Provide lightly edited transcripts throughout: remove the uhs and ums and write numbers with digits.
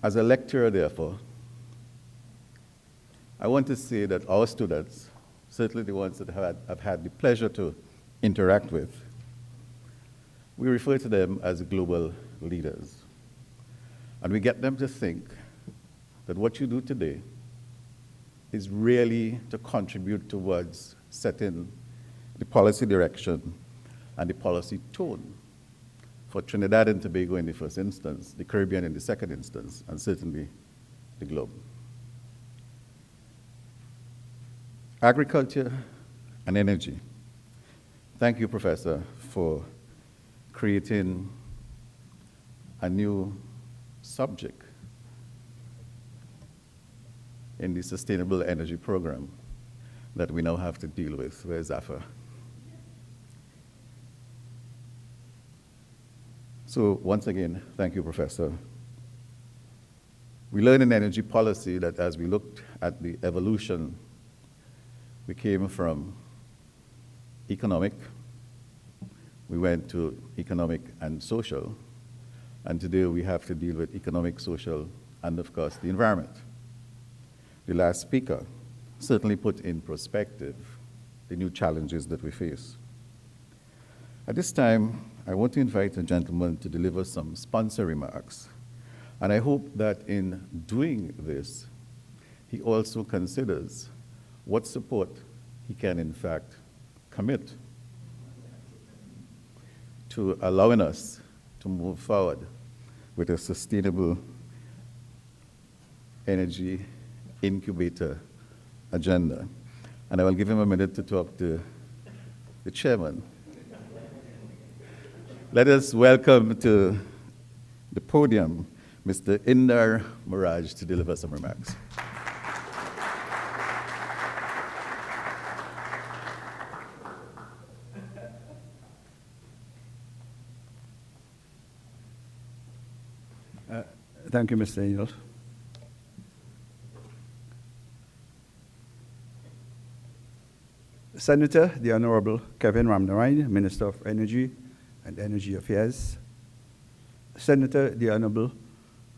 As a lecturer, therefore, I want to say that our students, certainly the ones that I've had the pleasure to interact with, we refer to them as global leaders. And we get them to think that what you do today is really to contribute towards setting the policy direction and the policy tone for Trinidad and Tobago in the first instance, the Caribbean in the second instance, and certainly the globe. Agriculture and energy. Thank you, Professor, for creating a new subject in the Sustainable Energy Program that we now have to deal with. Where's AFA? So once again, thank you, Professor. We learned in energy policy that as we looked at the evolution, we came from economic, we went to economic and social, and today we have to deal with economic, social, and of course the environment. The last speaker certainly put in perspective the new challenges that we face. At this time, I want to invite a gentleman to deliver some sponsor remarks, and I hope that in doing this, he also considers what support he can in fact commit to allowing us to move forward with a sustainable energy incubator agenda. And I will give him a minute to talk to the chairman. Let us welcome to the podium Mr. Indar Miraj to deliver some remarks. Thank you, Mr. Angel. Senator, the Honourable Kevin Ramnarine, Minister of Energy and Energy Affairs. Senator, the Honourable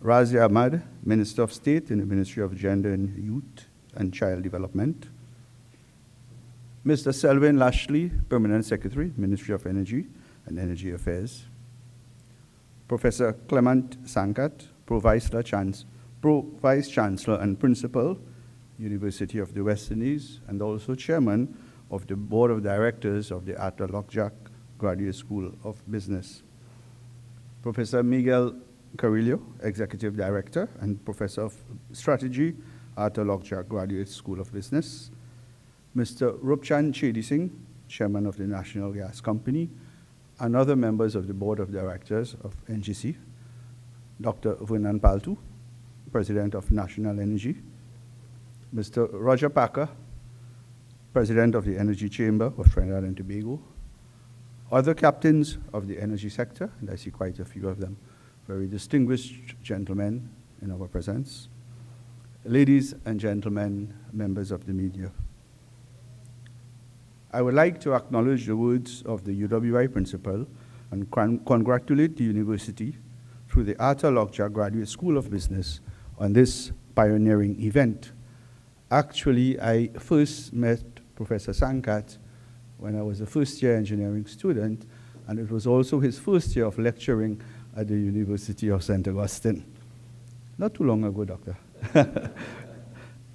Razia Ahmad, Minister of State in the Ministry of Gender and Youth and Child Development. Mr. Selwyn Lashley, Permanent Secretary, Ministry of Energy and Energy Affairs. Professor Clement Sankat, Pro Vice Chancellor and Principal, University of the West Indies, and also Chairman of the Board of Directors of the Arthur Lockjack Graduate School of Business. Professor Miguel Carrillo, Executive Director and Professor of Strategy, Arthur Lockjack Graduate School of Business. Mr. Rupchan Chedi Singh, Chairman of the National Gas Company, and other members of the Board of Directors of NGC. Dr. Vernon Paltu, President of National Energy. Mr. Roger Packer, President of the Energy Chamber of Trinidad and Tobago. Other captains of the energy sector, and I see quite a few of them, very distinguished gentlemen in our presence. Ladies and gentlemen, members of the media. I would like to acknowledge the words of the UWI principal and congratulate the university through the Arthur Lockjack Graduate School of Business on this pioneering event. Actually, I first met Professor Sankat when I was a first-year engineering student, and it was also his first year of lecturing at the University of St. Augustine. Not too long ago, Doctor.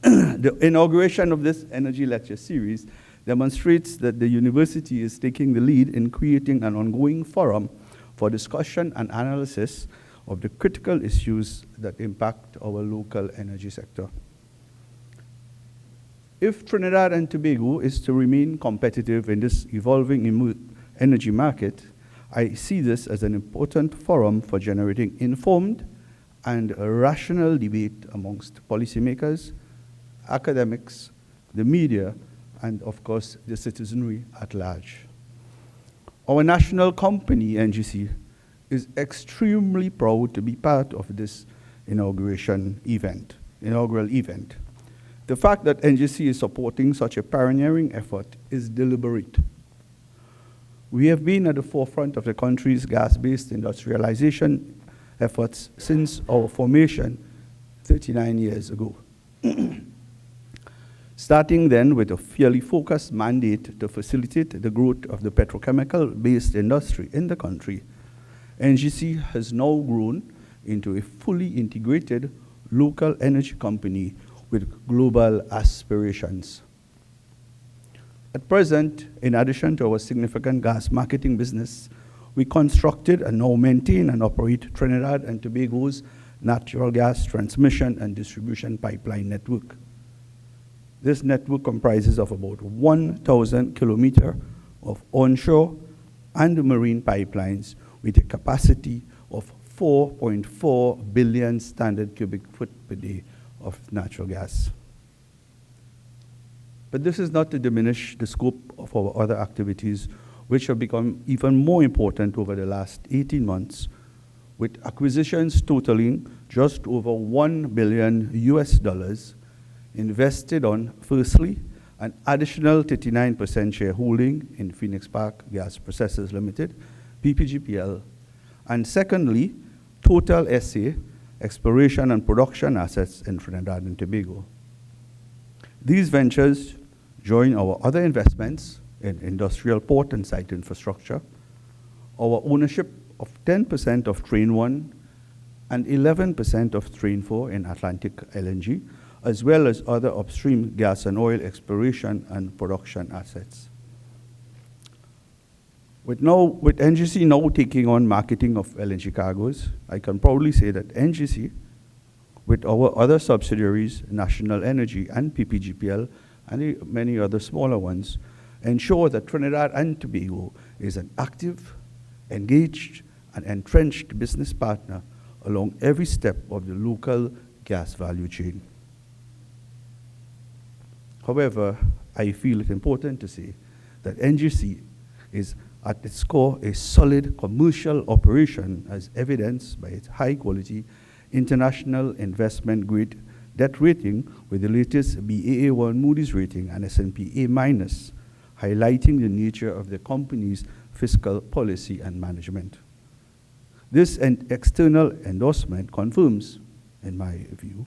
The inauguration of this Energy Lecture Series demonstrates that the university is taking the lead in creating an ongoing forum for discussion and analysis of the critical issues that impact our local energy sector. If Trinidad and Tobago is to remain competitive in this evolving energy market, I see this as an important forum for generating informed and a rational debate amongst policymakers, academics, the media, and of course, the citizenry at large. Our national company, NGC, is extremely proud to be part of this inaugural event. The fact that NGC is supporting such a pioneering effort is deliberate. We have been at the forefront of the country's gas-based industrialization efforts since our formation 39 years ago. Starting then with a fairly focused mandate to facilitate the growth of the petrochemical-based industry in the country, NGC has now grown into a fully integrated local energy company with global aspirations. At present, in addition to our significant gas marketing business, we constructed and now maintain and operate Trinidad and Tobago's natural gas transmission and distribution pipeline network. This network comprises of about 1,000 kilometers of onshore and marine pipelines with a capacity of 4.4 billion standard cubic foot per day of natural gas. But this is not to diminish the scope of our other activities, which have become even more important over the last 18 months, with acquisitions totaling just over $1 billion invested on, firstly, an additional 39% shareholding in Phoenix Park Gas Processors Limited, PPGPL, and secondly, Total SA exploration and production assets in Trinidad and Tobago. These ventures join our other investments in industrial port and site infrastructure, our ownership of 10% of Train 1 and 11% of Train 4 in Atlantic LNG, as well as other upstream gas and oil exploration and production assets. With NGC now taking on marketing of LNG cargoes, I can proudly say that NGC, with our other subsidiaries, National Energy and PPGPL, and many other smaller ones, ensure that Trinidad and Tobago is an active, engaged, and entrenched business partner along every step of the local gas value chain. However, I feel it important to say that NGC is at its core a solid commercial operation, as evidenced by its high-quality international investment-grade debt rating with the latest Baa1 Moody's rating and S&P A-, highlighting the nature of the company's fiscal policy and management. This external endorsement confirms, in my view,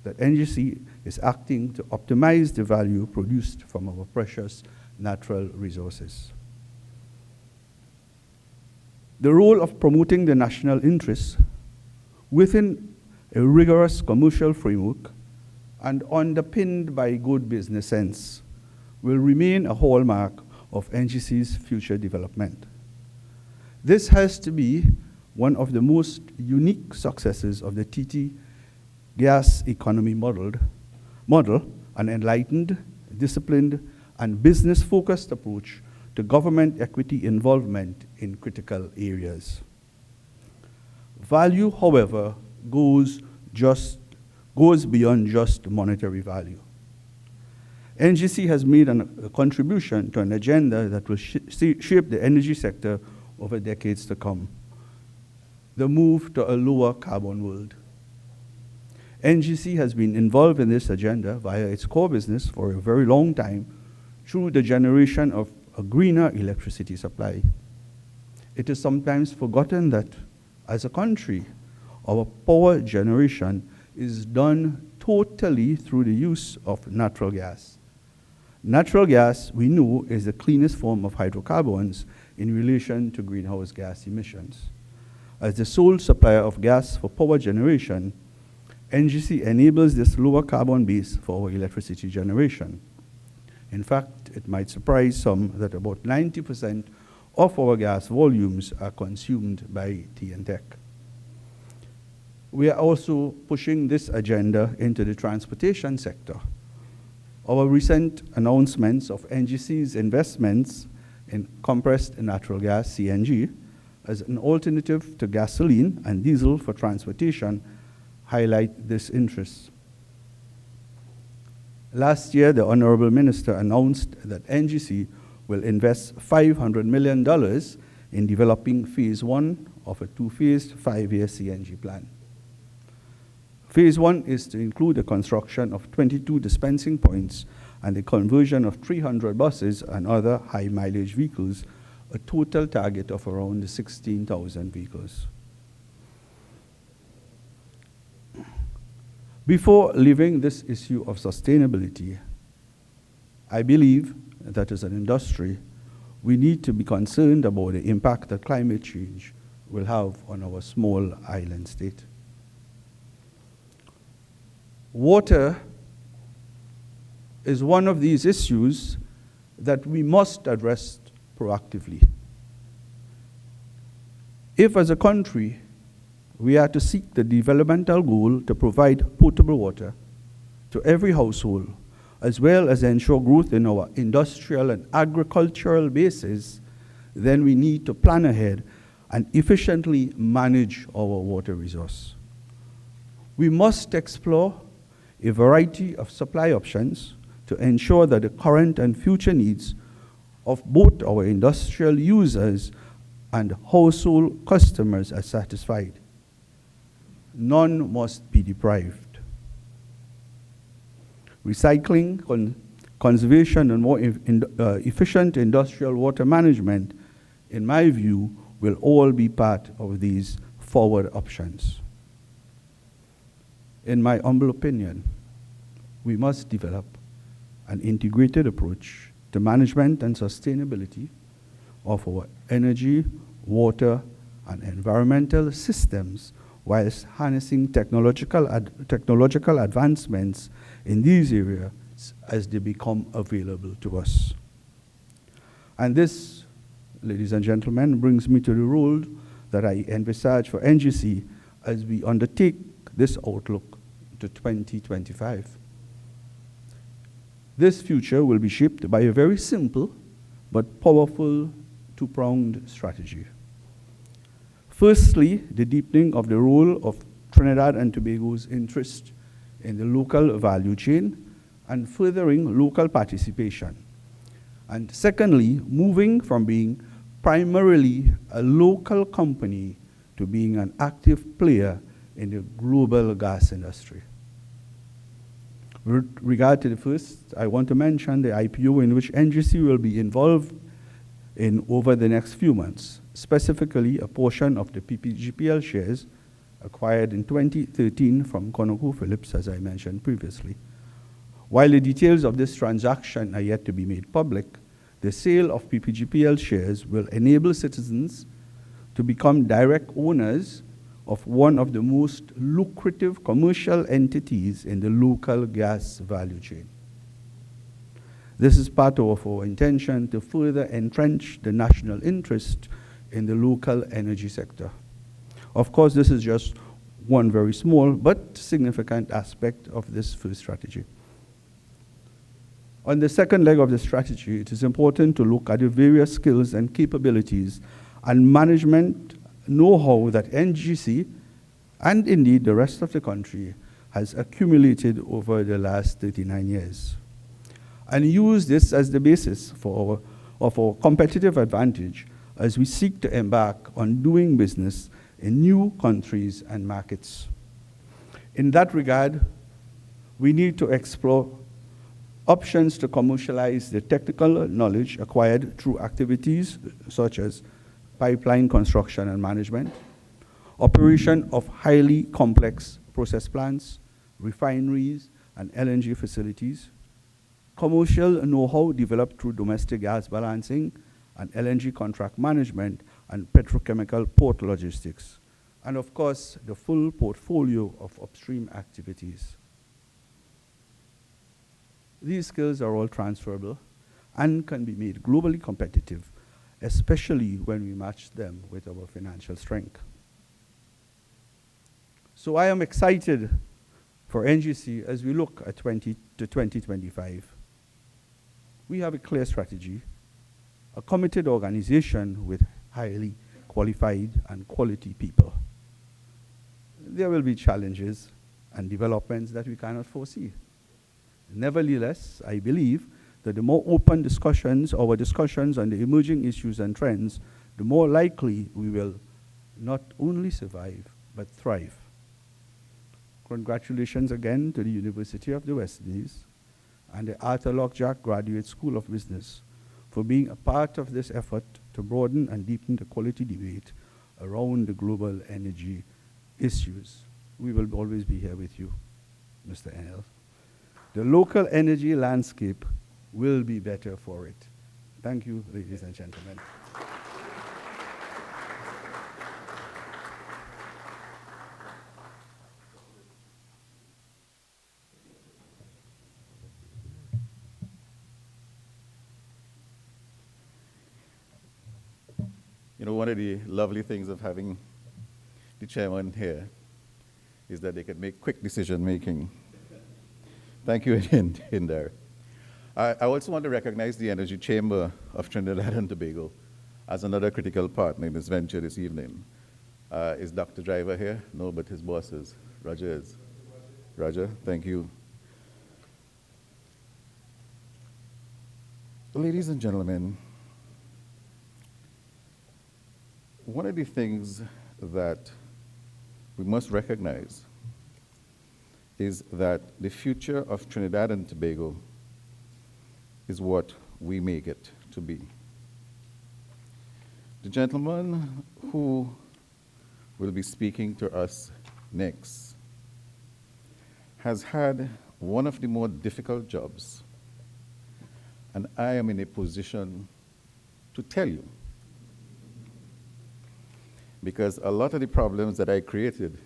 that NGC is acting to optimize the value produced from our precious natural resources. The role of promoting the national interests within a rigorous commercial framework and underpinned by good business sense will remain a hallmark of NGC's future development. This has to be one of the most unique successes of the TT gas economy model, an enlightened, disciplined, and business-focused approach to government equity involvement in critical areas. Value, however, goes beyond just monetary value. NGC has made a contribution to an agenda that will shape the energy sector over decades to come, the move to a lower carbon world. NGC has been involved in this agenda via its core business for a very long time through the generation of a greener electricity supply. It is sometimes forgotten that, as a country, our power generation is done totally through the use of natural gas. Natural gas, we know, is the cleanest form of hydrocarbons in relation to greenhouse gas emissions. As the sole supplier of gas for power generation, NGC enables this lower carbon base for our electricity generation. In fact, it might surprise some that about 90% of our gas volumes are consumed by TNTech. We are also pushing this agenda into the transportation sector. Our recent announcements of NGC's investments in compressed natural gas, CNG, as an alternative to gasoline and diesel for transportation highlight this interest. Last year, the Honourable Minister announced that NGC will invest $500 million in developing phase 1 of a two-phased 5-year CNG plan. Phase 1 is to include the construction of 22 dispensing points and the conversion of 300 buses and other high-mileage vehicles, a total target of around 16,000 vehicles. Before leaving this issue of sustainability, I believe that as an industry, we need to be concerned about the impact that climate change will have on our small island state. Water is one of these issues that we must address proactively. If, as a country, we are to seek the developmental goal to provide potable water to every household, as well as ensure growth in our industrial and agricultural bases, then we need to plan ahead and efficiently manage our water resource. We must explore a variety of supply options to ensure that the current and future needs of both our industrial users and household customers are satisfied. None must be deprived. Recycling, conservation, and more efficient industrial water management, in my view, will all be part of these forward options. In my humble opinion, we must develop an integrated approach to management and sustainability of our energy, water, and environmental systems, whilst harnessing technological advancements in these areas as they become available to us. And this, ladies and gentlemen, brings me to the role that I envisage for NGC as we undertake this outlook to 2025. This future will be shaped by a very simple but powerful two-pronged strategy. Firstly, the deepening of the role of Trinidad and Tobago's interest in the local value chain and furthering local participation. And secondly, moving from being primarily a local company to being an active player in the global gas industry. With regard to the first, I want to mention the IPO in which NGC will be involved in over the next few months, specifically a portion of the PPGPL shares acquired in 2013 from ConocoPhillips, as I mentioned previously. While the details of this transaction are yet to be made public, the sale of PPGPL shares will enable citizens to become direct owners of one of the most lucrative commercial entities in the local gas value chain. This is part of our intention to further entrench the national interest in the local energy sector. Of course, this is just one very small but significant aspect of this first strategy. On the second leg of the strategy, it is important to look at the various skills and capabilities and management know-how that NGC, and indeed the rest of the country, has accumulated over the last 39 years. And use this as the basis of our competitive advantage as we seek to embark on doing business in new countries and markets. In that regard, we need to explore options to commercialize the technical knowledge acquired through activities such as pipeline construction and management, operation of highly complex process plants, refineries, and LNG facilities, commercial know-how developed through domestic gas balancing and LNG contract management and petrochemical port logistics, and of course, the full portfolio of upstream activities. These skills are all transferable and can be made globally competitive, especially when we match them with our financial strength. So I am excited for NGC as we look at 2025. We have a clear strategy, a committed organization with highly qualified and quality people. There will be challenges and developments that we cannot foresee. Nevertheless, I believe that the more open discussions, our discussions on the emerging issues and trends, the more likely we will not only survive, but thrive. Congratulations again to the University of the West Indies and the Arthur Lockjack Graduate School of Business for being a part of this effort to broaden and deepen the quality debate around the global energy issues. We will always be here with you. Mr. Enel, the local energy landscape will be better for it. Thank you, ladies and gentlemen. You know, one of the lovely things of having the chairman here is that they can make quick decision-making. Thank you, Hinder. I also want to recognize the Energy Chamber of Trinidad and Tobago as another critical partner in this venture this evening. Is Dr. Driver here? No, but his boss is. Roger is. Roger, thank you. Ladies and gentlemen, one of the things that we must recognize is that the future of Trinidad and Tobago is what we make it to be. The gentleman who will be speaking to us next has had one of the more difficult jobs, and I am in a position to tell you, because a lot of the problems that I created,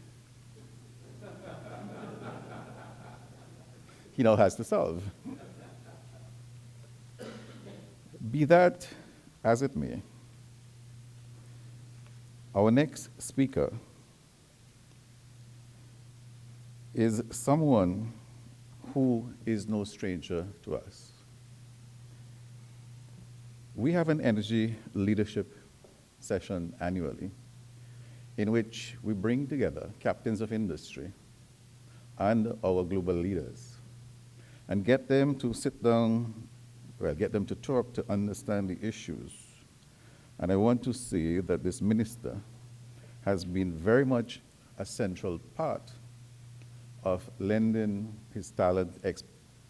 he now has to solve. Be that as it may, our next speaker is someone who is no stranger to us. We have an energy leadership session annually in which we bring together captains of industry and our global leaders and get them to sit down, well, get them to talk, to understand the issues. And I want to say that this minister has been very much a central part of lending his talent,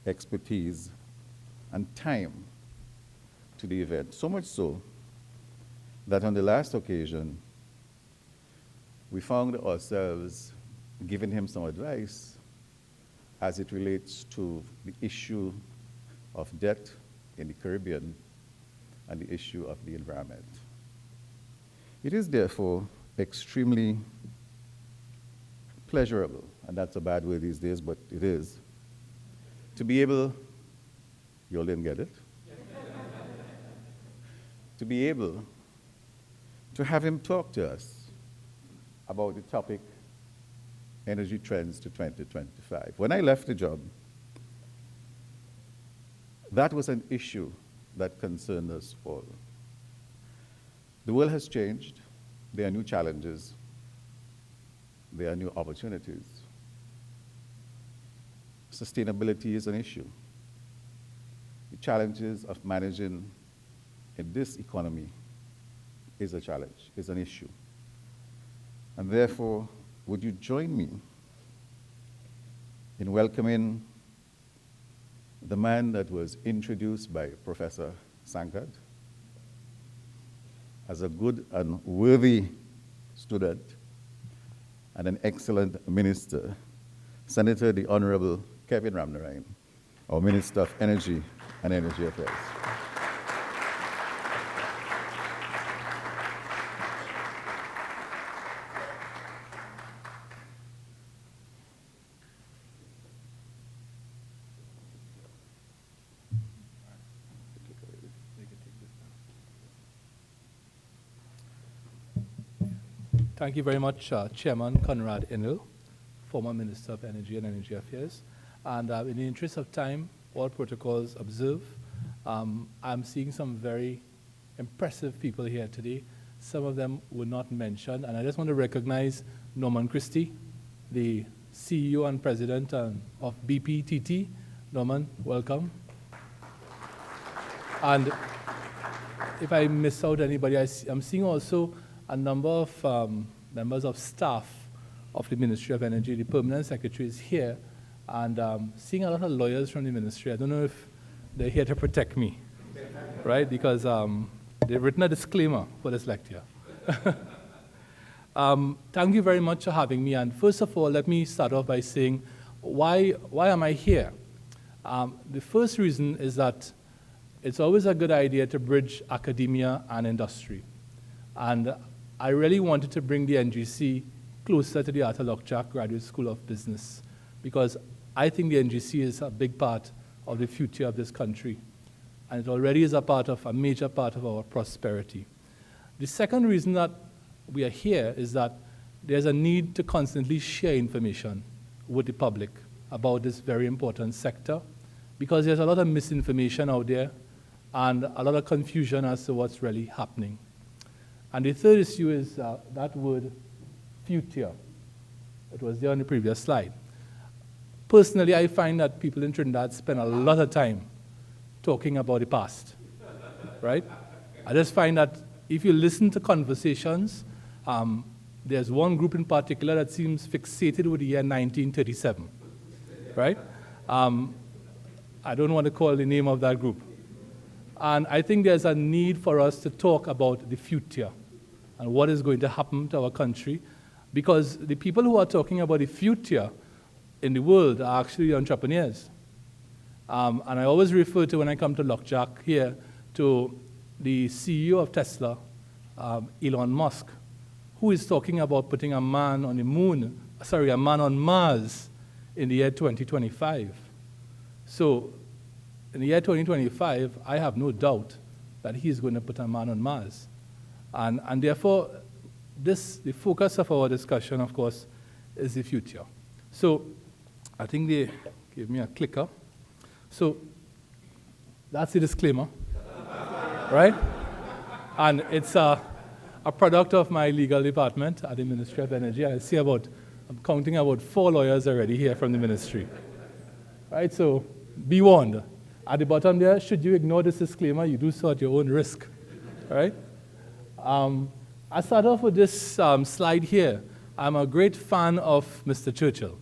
expertise, and time to the event. So much so that on the last occasion, we found ourselves giving him some advice as it relates to the issue of debt in the Caribbean and the issue of the environment. It is therefore extremely pleasurable, and that's a bad word these days, but it is, to be able, you all didn't get it? To be able to have him talk to us about the topic, energy trends to 2025. When I left the job, that was an issue that concerned us all. The world has changed. There are new challenges. There are new opportunities. Sustainability is an issue. The challenges of managing in this economy is a challenge, is an issue. And therefore, would you join me in welcoming the man that was introduced by Professor Sankad as a good and worthy student and an excellent minister, Senator the Honourable Kevin Ramnarine, our Minister of Energy and Energy Affairs. Thank you very much, Chairman Conrad Enel, former Minister of Energy and Energy Affairs. And in the interest of time, all protocols observed. I'm seeing some very impressive people here today. Some of them were not mentioned, and I just want to recognize Norman Christie, the CEO and President of BPTT. Norman, welcome. And if I miss out anybody, I'm seeing also a number of members of staff of the Ministry of Energy. The permanent secretary is here, and seeing a lot of lawyers from the ministry. I don't know if they're here to protect me, right? Because they've written a disclaimer for this lecture. Thank you very much for having me. And first of all, let me start off by saying why am I here? The first reason is that it's always a good idea to bridge academia and industry. And I really wanted to bring the NGC closer to the Arthur Lockjack Graduate School of Business, because I think the NGC is a big part of the future of this country, and it already is a major part of our prosperity. The second reason that we are here is that there's a need to constantly share information with the public about this very important sector, because there's a lot of misinformation out there and a lot of confusion as to what's really happening. And the third issue is that word, future. It was there on the previous slide. Personally, I find that people in Trinidad spend a lot of time talking about the past, right? I just find that if you listen to conversations, there's one group in particular that seems fixated with the year 1937, right? I don't want to call the name of that group. And I think there's a need for us to talk about the future and what is going to happen to our country, because the people who are talking about the future in the world are actually entrepreneurs. And I always refer to, when I come to Lockjack here, to the CEO of Tesla, Elon Musk, who is talking about putting a man on the moon, a man on Mars in the year 2025. So in the year 2025, I have no doubt that he's going to put a man on Mars. And therefore, the focus of our discussion, of course, is the future. So I think they gave me a clicker. So that's the disclaimer, right? And it's a product of my legal department at the Ministry of Energy. I'm counting about 4 lawyers already here from the ministry, right? So be warned. At the bottom there, should you ignore this disclaimer, you do so at your own risk, right? I start off with this slide here. I'm a great fan of Mr. Churchill.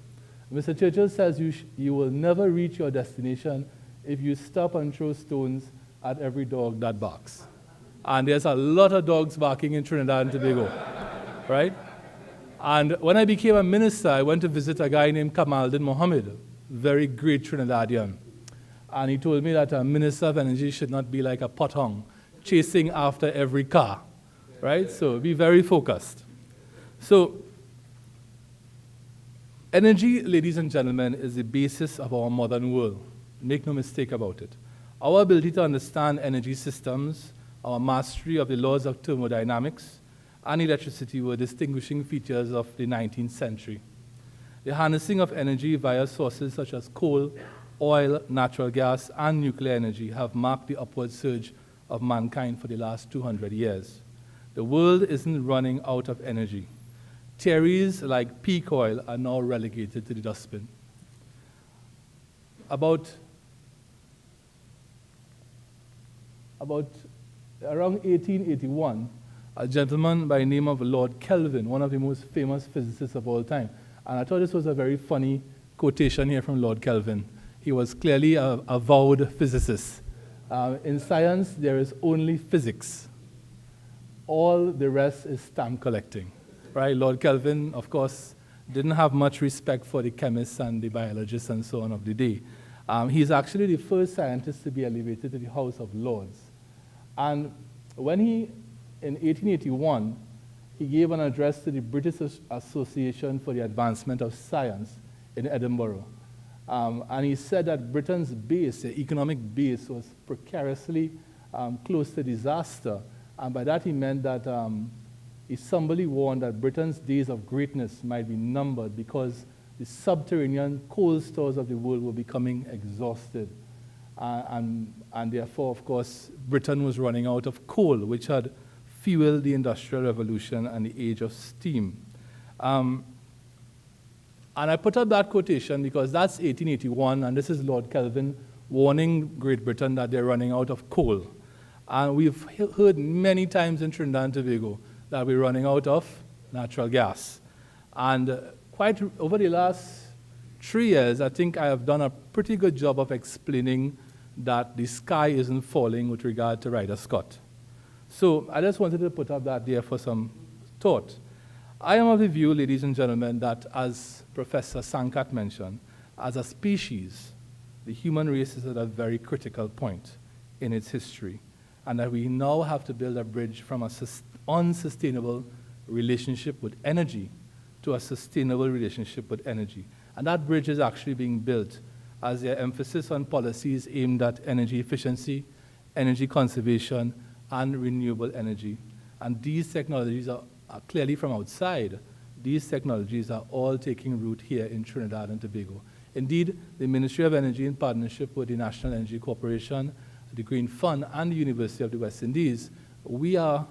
Mr. Churchill says you will never reach your destination if you stop and throw stones at every dog that barks. And there's a lot of dogs barking in Trinidad and Tobago, right? And when I became a minister, I went to visit a guy named Kamaldin Mohammed, very great Trinidadian. And he told me that a minister of energy should not be like a potong, chasing after every car, right? So be very focused. So energy, ladies and gentlemen, is the basis of our modern world. Make no mistake about it. Our ability to understand energy systems, our mastery of the laws of thermodynamics, and electricity were distinguishing features of the 19th century. The harnessing of energy via sources such as coal, oil, natural gas, and nuclear energy have marked the upward surge of mankind for the last 200 years. The world isn't running out of energy. Theories like peak oil are now relegated to the dustbin. About around 1881, a gentleman by the name of Lord Kelvin, one of the most famous physicists of all time, and I thought this was a very funny quotation here from Lord Kelvin. He was clearly a avowed physicist. In science, there is only physics. All the rest is stamp collecting, right? Lord Kelvin, of course, didn't have much respect for the chemists and the biologists and so on of the day. He's actually the first scientist to be elevated to the House of Lords. And when in 1881, he gave an address to the British Association for the Advancement of Science in Edinburgh. And he said that Britain's base, the economic base, was precariously close to disaster. And by that he meant that he somebly warned that Britain's days of greatness might be numbered because the subterranean coal stores of the world were becoming exhausted. And therefore, of course, Britain was running out of coal, which had fueled the Industrial Revolution and the age of steam. And I put up that quotation because that's 1881, and this is Lord Kelvin warning Great Britain that they're running out of coal. And we've heard many times in Trinidad and Tobago that we're running out of natural gas. And quite over the last 3 years, I think I have done a pretty good job of explaining that the sky isn't falling with regard to Ryder Scott. So I just wanted to put up that there for some thought. I am of the view, ladies and gentlemen, that as Professor Sankat mentioned, as a species, the human race is at a very critical point in its history, and that we now have to build a bridge from an unsustainable relationship with energy to a sustainable relationship with energy. And that bridge is actually being built as their emphasis on policies aimed at energy efficiency, energy conservation, and renewable energy. And these technologies are clearly from outside. These technologies are all taking root here in Trinidad and Tobago. Indeed, the Ministry of Energy, in partnership with the National Energy Corporation, the Green Fund, and the University of the West Indies, we are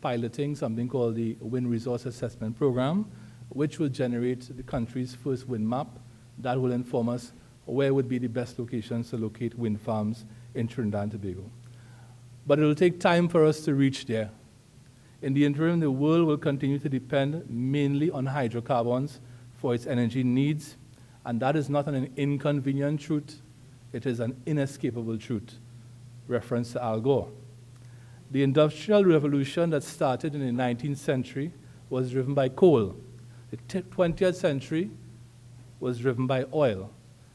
piloting something called the Wind Resource Assessment Program, which will generate the country's first wind map that will inform us where would be the best locations to locate wind farms in Trinidad and Tobago. But it will take time for us to reach there. In the interim, the world will continue to depend mainly on hydrocarbons for its energy needs, and that is not an inconvenient truth, it is an inescapable truth. Reference to Al Gore. The Industrial Revolution that started in the 19th century was driven by coal. The 20th century was driven by oil,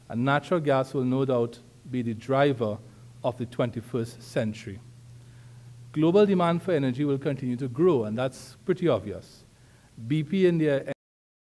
and natural gas will no doubt be the driver of the 21st century. Global demand for energy will continue to grow, and that's pretty obvious. BP in their